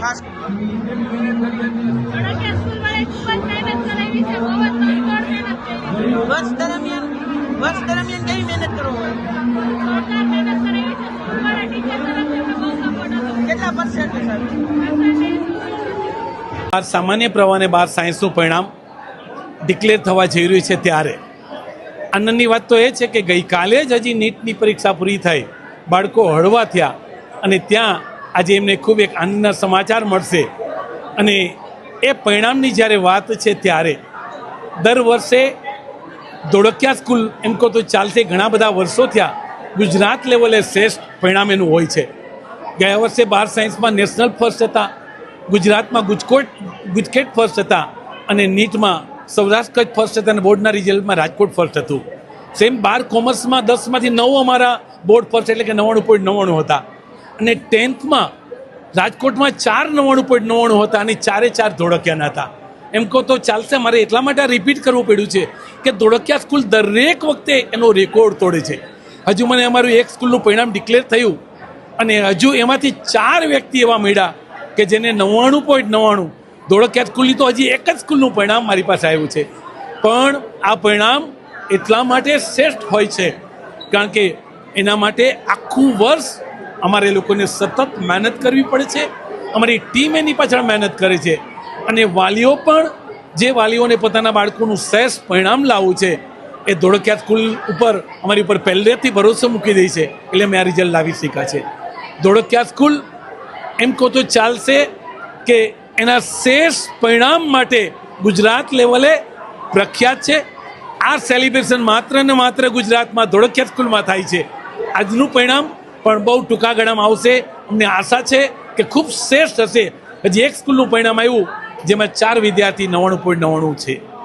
ખાસ વર્ષ દરમિયાન કેવી મહેનત કરો? કેટલા પર્સેન્ટ? સામાન્ય પ્રવાહને 12 સાયન્સનું પરિણામ ડિક્લેર થવા જઈ રહ્યું છે ત્યારે આનંદની વાત તો એ છે કે ગઈકાલે જ હજી નીટની પરીક્ષા પૂરી થઈ, બાળકો હળવા થયા અને ત્યાં આજે એમને ખૂબ એક આનંદના સમાચાર મળશે. અને એ પરિણામની જ્યારે વાત છે ત્યારે દર વર્ષે ધોળકિયા સ્કૂલ એમ કહો તો ચાલશે, ઘણા બધા વર્ષો થયા ગુજરાત લેવલે શ્રેષ્ઠ પરિણામ એનું હોય છે. ગયા વર્ષે 12 સાયન્સમાં નેશનલ ફર્સ્ટ હતા, ગુજરાતમાં ગુજકેટ ફર્સ્ટ હતા અને નીટમાં સૌરાષ્ટ્ર કચ્છ ફર્સ્ટ હતા અને બોર્ડના રિઝલ્ટમાં રાજકોટ ફર્સ્ટ હતું. સેમ 12 કોમર્સમાં 10માંથી 9 અમારા બોર્ડ ફર્સ્ટ એટલે કે 99.99 હતા અને 10થમાં રાજકોટમાં 4 99.99 હતા અને 4 ધોળકિયાના હતા. એમ કહો તો ચાલશે. મારે એટલા માટે રિપીટ કરવું પડ્યું છે કે ધોળકિયા સ્કૂલ દરેક વખતે એનો રેકોર્ડ તોડે છે. હજુ મને અમારું એક સ્કૂલનું પરિણામ ડિક્લેર થયું અને હજુ એમાંથી 4 વ્યક્તિ એવા મળ્યા કે જેને 99.99. ધોળકિયા સ્કૂલની તો હજી એક જ સ્કૂલનું પરિણામ મારી પાસે આવ્યું છે. પણ આ પરિણામ એટલા માટે શ્રેષ્ઠ હોય છે કારણ કે એના માટે આખું વર્ષ અમારે લોકોને સતત મહેનત કરવી પડે છે. અમારી ટીમ એની પાછળ મહેનત કરે છે અને વાલીઓ પણ, જે વાલીઓને પોતાના બાળકોનું શ્રેષ્ઠ પરિણામ લાવવું છે એ ધોળકિયા સ્કૂલ ઉપર અમારી ઉપર પહેલેથી ભરોસો મૂકી દે છે એટલે મેં આ રિઝલ્ટ લાવી શક્યા છે. ધોળકિયા સ્કૂલ એમ કહો તો ચાલશે કે એના શ્રેષ્ઠ પરિણામ માટે ગુજરાત લેવલે પ્રખ્યાત છે. આ સેલિબ્રેશન માત્ર ને માત્ર ગુજરાતમાં ધોળકિયા સ્કૂલમાં થાય છે. આજનું પરિણામ પણ બહુ ટૂંકા ગાળામાં આવશે. અમને આશા છે કે ખૂબ શ્રેષ્ઠ હશે. હજી એક સ્કૂલનું પરિણામ આવ્યું જેમાં 4 વિદ્યાર્થી 99.99 છે.